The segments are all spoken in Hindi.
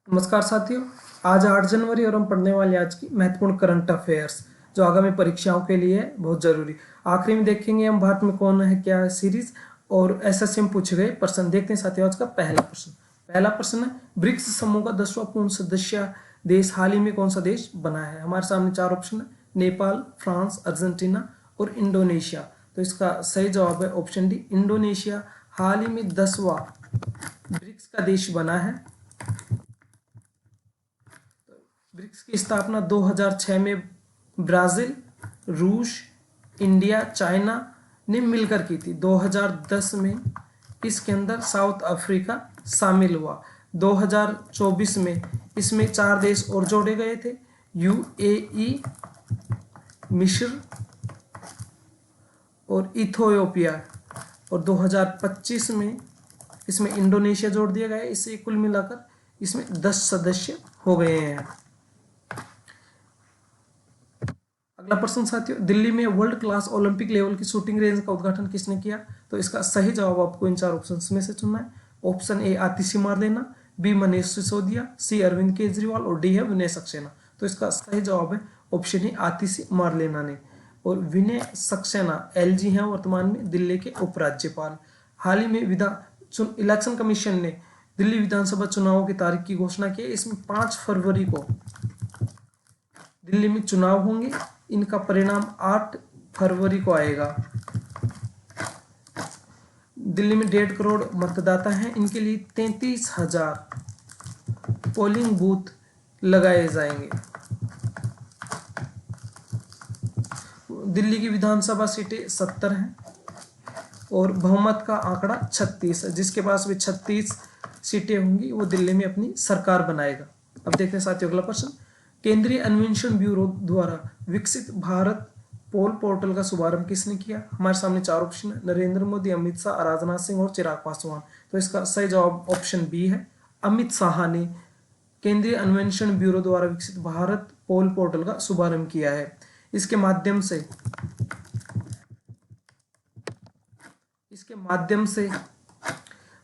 नमस्कार साथियों। आज 8 जनवरी और हम पढ़ने वाले आज की महत्वपूर्ण करंट अफेयर्स जो आगामी परीक्षाओं के लिए है बहुत जरूरी। आखिरी में देखेंगे हम भारत में कौन है क्या है सीरीज और एसएससी में पूछे गए प्रश्न। देखते हैं साथियों आज का पहला प्रश्न है, ब्रिक्स समूह का 10वां पूर्ण सदस्य देश हाल ही में कौन सा देश बना है। हमारे सामने 4 ऑप्शन है, नेपाल, फ्रांस, अर्जेंटीना और इंडोनेशिया। तो इसका सही जवाब है ऑप्शन डी, इंडोनेशिया हाल ही में 10वां ब्रिक्स का देश बना है। ब्रिक्स की स्थापना 2006 में ब्राजील, रूस, इंडिया, चाइना ने मिलकर की थी। 2010 में इसके अंदर साउथ अफ्रीका शामिल हुआ। 2024 में इसमें 4 देश और जोड़े गए थे, यूएई, मिस्र और इथियोपिया। और 2025 में इसमें इंडोनेशिया जोड़ दिया गया है। इससे कुल मिलाकर इसमें 10 सदस्य हो गए हैं। अगला प्रश्न साथियों, दिल्ली में वर्ल्ड क्लास ओलंपिक लेवल की शूटिंग रेंज का उद्घाटन किसने किया। तो इसका सही जवाब आपको इन 4 ऑप्शंस में से चुनना है। Option A Atishi Marlena, B Manish Sisodia, C Arvind Kejriwal और डी है विनय सक्सेना। तो इसका सही जवाब है ऑप्शन ए आतिशी मारलेना ने। और विनय सक्सेना एलजी हैं वर्तमान में दिल्ली के उपराज्यपाल। हाल ही में इलेक्शन कमीशन ने दिल्ली विधानसभा चुनावों की तारीख की घोषणा की है। इसमें 5 फरवरी को दिल्ली में चुनाव होंगे। इनका परिणाम 8 फरवरी को आएगा। दिल्ली में 1.5 करोड़ मतदाता हैं। इनके लिए 33,000 पोलिंग बूथ लगाए जाएंगे। दिल्ली की विधानसभा सीटें 70 हैं और बहुमत का आंकड़ा 36 है। जिसके पास भी 36 सीटें होंगी वो दिल्ली में अपनी सरकार बनाएगा। अब देखते हैं साथियों अगला प्रश्न, केंद्रीय अन्वेषण ब्यूरो द्वारा विकसित भारत पोल पोर्टल का शुभारंभ किसने किया। हमारे सामने 4 ऑप्शन है, नरेंद्र मोदी, अमित शाह, राजनाथ सिंह और चिराग पासवान। तो इसका सही जवाब ऑप्शन बी है, अमित शाह ने केंद्रीय अन्वेषण ब्यूरो द्वारा विकसित भारत पोल पोर्टल का शुभारंभ किया है। इसके माध्यम से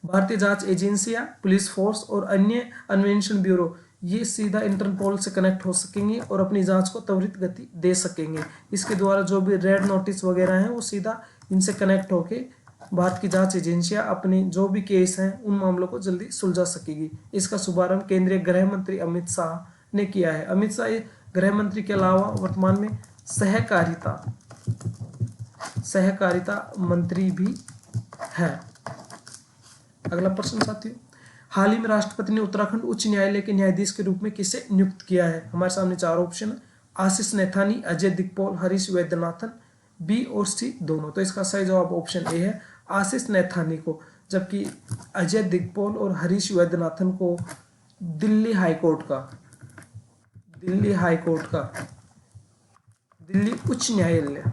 भारतीय जांच एजेंसियां, पुलिस फोर्स और अन्य अन्वेषण ब्यूरो ये सीधा इंटरपोल से कनेक्ट हो सकेंगे और अपनी जांच को त्वरित गति दे सकेंगे। इसके द्वारा जो भी रेड नोटिस वगैरह हैं वो सीधा इनसे कनेक्ट होके भारत की जांच एजेंसियां अपने जो भी केस हैं उन मामलों को जल्दी सुलझा सकेगी। इसका शुभारंभ केंद्रीय गृह मंत्री अमित शाह ने किया है। अमित शाह गृह मंत्री के अलावा वर्तमान में सहकारिता मंत्री भी है। अगला प्रश्न साथियों, हाल ही में राष्ट्रपति ने उत्तराखंड उच्च न्यायालय के न्यायाधीश के रूप में किसे नियुक्त किया है। हमारे सामने 4 ऑप्शन है, आशीष नैथानी, अजय दिगपोल, हरीश वैद्यनाथन, बी और सी दोनों। तो इसका सही जवाब ऑप्शन ए है, आशीष नैथानी को, जबकि अजय दिगपोल और हरीश वैद्यनाथन को दिल्ली उच्च न्यायालय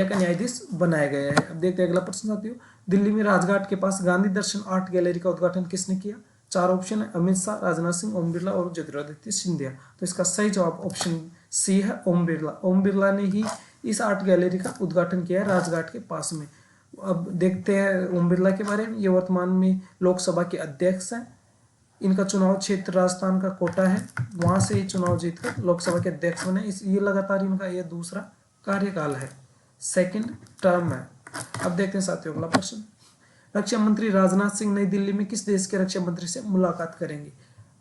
का न्यायाधीश बनाया गया है। अब देखते हैं अगला प्रश्न साथियों, दिल्ली में राजघाट के पास गांधी दर्शन आर्ट गैलरी का उद्घाटन किसने किया। 4 ऑप्शन है, अमित शाह, राजनाथ सिंह, ओम बिरला और ज्योतिरादित्य सिंधिया। तो इसका सही जवाब ऑप्शन सी है, ओम बिरला। ओम बिरला ने ही इस आर्ट गैलरी का उद्घाटन किया है राजघाट के पास में। अब देखते हैं ओम बिरला के बारे में। ये वर्तमान में लोकसभा के अध्यक्ष हैं। इनका चुनाव क्षेत्र राजस्थान का कोटा है, वहां से ही चुनाव जीतकर लोकसभा के अध्यक्ष बने। ये लगातार इनका यह दूसरा कार्यकाल है, सेकंड टर्म है। अब देखते हैं साथियों अगला प्रश्न, रक्षा मंत्री राजनाथ सिंह नई दिल्ली में किस देश के रक्षा मंत्री से मुलाकात करेंगे।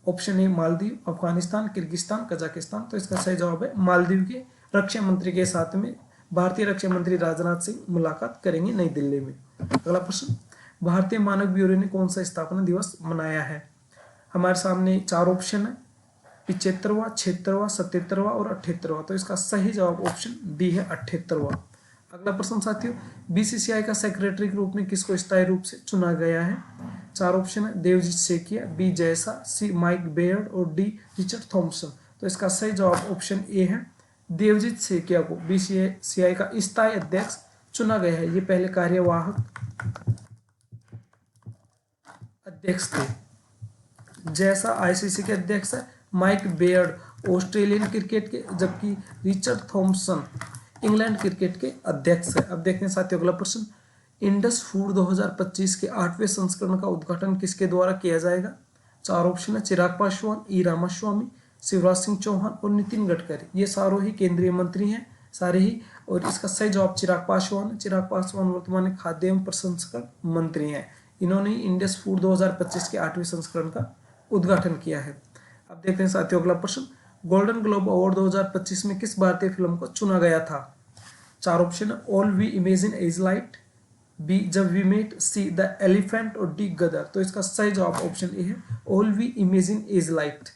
Option A Maldives, Afghanistan, Kyrgyzstan, Kazakhstan. तो इसका सही जवाब है मालदीव के रक्षा मंत्री के साथ में भारतीय रक्षा मंत्री राजनाथ सिंह मुलाकात करेंगे नई दिल्ली में। अगला प्रश्न, भारतीय मानक ब्यूरो ने कौन सा स्थापना दिवस मनाया है। हमारे सामने 4 ऑप्शन है, 75वां, 76वां, 77वां और 78वां। तो इसका सही जवाब ऑप्शन डी है, 78वां। अगला प्रश्न साथियों, बीसीसीआई का सेक्रेटरी के रूप में किसको स्थायी रूप से चुना गया है। 4 ऑप्शन है, देवजीत सेकिया, बी जैसा, सी माइक बेयर्ड और डी रिचर्ड थॉमसन। तो इसका सही जवाब ऑप्शन ए है, देवजीत सेकिया को बीसीसीआई का स्थायी अध्यक्ष चुना गया है। ये पहले कार्यवाहक अध्यक्ष थे। जैसा आईसीसी के अध्यक्ष है, माइक बेयर्ड ऑस्ट्रेलियन क्रिकेट के, जबकि रिचर्ड थॉमसन इंग्लैंड क्रिकेट के अध्यक्ष है। अब देखते हैं साथियों अगला प्रश्न, इंडस फूड 2025 के 8वें संस्करण का उद्घाटन किसके द्वारा किया जाएगा? 4 ऑप्शन है, चिराग पासवान, ई रामास्वामी, शिवराज सिंह चौहान और नितिन गडकरी। ये सारों ही केंद्रीय मंत्री हैं, सारे ही। और इसका सही जवाब चिराग पासवान है। चिराग पासवान वर्तमान में खाद्य एवं प्रसंस्करण मंत्री हैं। इन्होंने इंडस फूड 2025 के 8वें संस्करण का उद्घाटन किया है। अब देखते हैं साथियों अगला प्रश्न। गोल्डन ग्लोब अवार्ड 2025 में किस भारतीय फिल्म को चुना गया था? 4 ऑप्शन है, all we imagine is light, B Jab we met, C the elephant और डी गदर। तो इसका सही जवाब ऑप्शन ए है, all we imagine is light.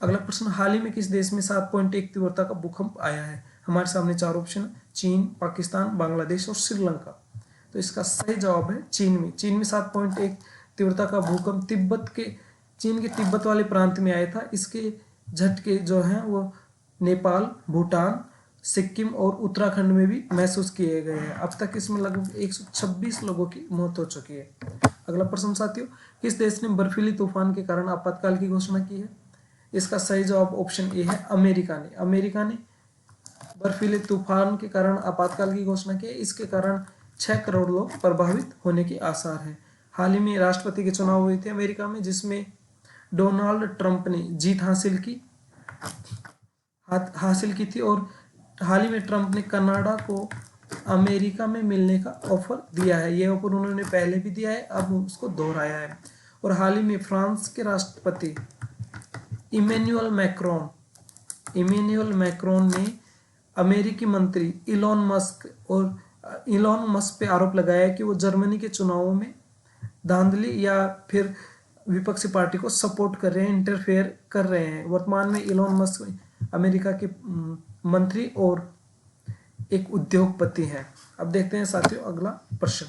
अगला प्रश्न, हाल ही में किस देश में 7.1 तीव्रता का भूकंप आया है? हमारे सामने 4 ऑप्शन है, चीन, पाकिस्तान, बांग्लादेश और श्रीलंका। तो इसका सही जवाब है चीन में। चीन में 7.1 तीव्रता का भूकंप चीन के तिब्बत वाले प्रांत में आया था। इसके झटके जो हैं वो नेपाल, भूटान, सिक्किम और उत्तराखंड में भी महसूस किए गए हैं। अब तक इसमें लगभग 126 लोगों की मौत हो चुकी है। अगला प्रश्न साथियों, किस देश ने बर्फीली तूफान के कारण आपातकाल की घोषणा की है? इसका सही जवाब ऑप्शन ए है, अमेरिका ने। अमेरिका ने बर्फीले तूफान के कारण आपातकाल की घोषणा की है। इसके कारण 6 करोड़ लोग प्रभावित होने के आसार हैं। हाल ही में राष्ट्रपति के चुनाव हुए थे अमेरिका में, जिसमें डोनाल्ड ट्रंप ने जीत हासिल की थी। और हाल ही में ट्रंप ने कनाडा को अमेरिका में मिलने का ऑफर दिया है। ये ऑफर उन्होंने पहले भी दिया है, अब उसको दोहराया है। और हाल ही में फ्रांस के राष्ट्रपति इमैनुअल मैक्रोन ने अमेरिकी मंत्री इलॉन मस्क पे आरोप लगाया है कि वो जर्मनी के चुनावों में धांधली या फिर विपक्षी पार्टी को सपोर्ट कर रहे हैं, इंटरफेयर कर रहे हैं। वर्तमान में इलॉन मस्क अमेरिका के मंत्री और एक उद्योगपति हैं। अब देखते हैं साथियों अगला प्रश्न।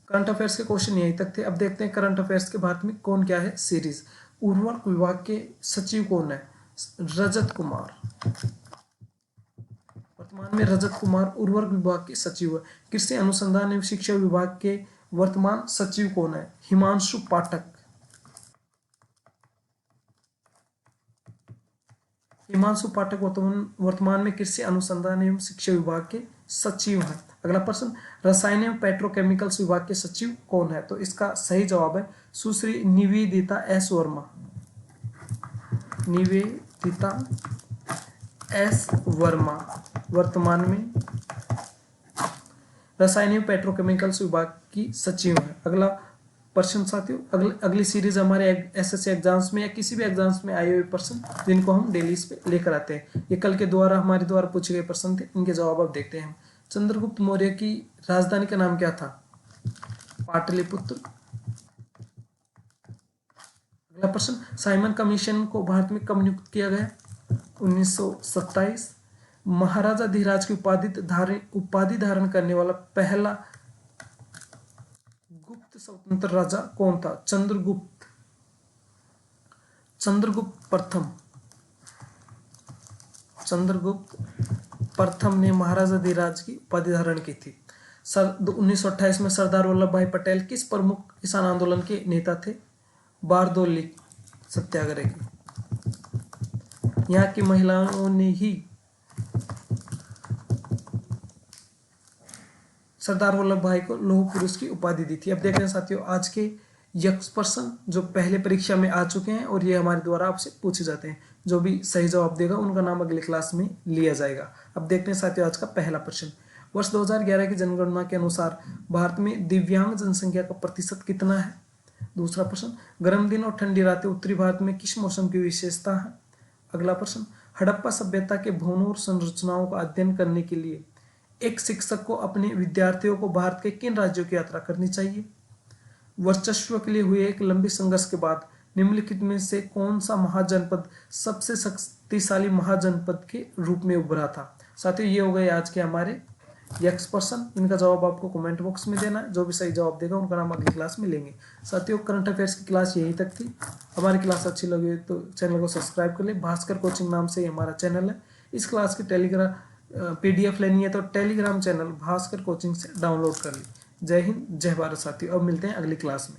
करंट अफेयर्स के क्वेश्चन यहीं तक थे। अब देखते हैं करंट अफेयर्स के भारत में कौन क्या है सीरीज। उर्वरक विभाग के सचिव कौन है? रजत कुमार। वर्तमान में रजत कुमार उर्वरक विभाग के सचिव है। कृषि अनुसंधान एवं शिक्षा विभाग के वर्तमान सचिव कौन है? हिमांशु पाठक। हिमांशु पाठक वर्तमान में कृषि अनुसंधान एवं शिक्षा विभाग के सचिव हैं। अगला प्रश्न, रसायन एवं पेट्रोकेमिकल्स विभाग के सचिव कौन है? तो इसका सही जवाब है सुश्री निवेदिता एस वर्मा। निवेदिता एस वर्मा वर्तमान में रसायन एवं पेट्रोकेमिकल्स विभाग की सचिव है। अगला प्रश्न साथियों, अगली सीरीज हमारे एसएससी एग्जाम्स में या किसी भी एग्जाम्स में आए हुए प्रश्न जिनको हम डेली पे लेकर आते हैं। ये कल के हमारे द्वारा पूछे गए प्रश्न थे, इनके जवाब अब देखते हैं। चंद्रगुप्त मौर्य की राजधानी का नाम क्या था? पाटलिपुत्र। अगला प्रश्न, साइमन कमीशन को भारत में कब नियुक्त किया गया? 1927। महाराजा धीराज की उपाधि धारण करने वाला पहला गुप्त स्वतंत्र राजा कौन था? चंद्रगुप्त प्रथम ने महाराजा धीराज की उपाधि धारण की थी। 1928 में सरदार वल्लभ भाई पटेल किस प्रमुख किसान आंदोलन के नेता थे? बारदौली सत्याग्रह के। यहाँ की महिलाओं ने ही सरदार वल्लभ भाई को लौह पुरुष की उपाधि दी थी। अब देख रहे हैं साथियों आज के यक्ष प्रश्न जो पहले परीक्षा में आ चुके हैं और ये हमारे द्वारा आपसे पूछे जाते हैं। जो भी सही जवाब देगा उनका नाम अगले क्लास में लिया जाएगा। अब देखते हैं साथियों आज का पहला प्रश्न। वर्ष 2011 की जनगणना के अनुसार भारत में दिव्यांग जनसंख्या का प्रतिशत कितना है? दूसरा प्रश्न, गर्म दिन और ठंडी रातें उत्तरी भारत में किस मौसम की विशेषता है? अगला प्रश्न, हड़प्पा सभ्यता के भवनों और संरचनाओं का अध्ययन करने के लिए एक शिक्षक को अपने विद्यार्थियों को भारत के किन राज्यों की यात्रा करनी चाहिए? वर्चस्व के लिए हुए एक लंबे संघर्ष के बाद निम्नलिखित में से कौन सा महाजनपद सबसे शक्तिशाली महाजनपद के रूप में उभरा था? साथियों ये हो गए आज के हमारे यक्ष प्रश्न। इनका जवाब आपको कमेंट बॉक्स में देना है। जो भी सही जवाब देगा उनका नाम अगली क्लास में लेंगे। साथियों करंट अफेयर्स की क्लास यहीं तक थी। हमारी क्लास अच्छी लगी तो चैनल को सब्सक्राइब कर ले। भास्कर कोचिंग नाम से हमारा चैनल है। इस क्लास की टेलीग्राम PDF लेनी है तो टेलीग्राम चैनल भास्कर कोचिंग से डाउनलोड कर ली। जय हिंद, जय भारत साथियों। अब मिलते हैं अगली क्लास में।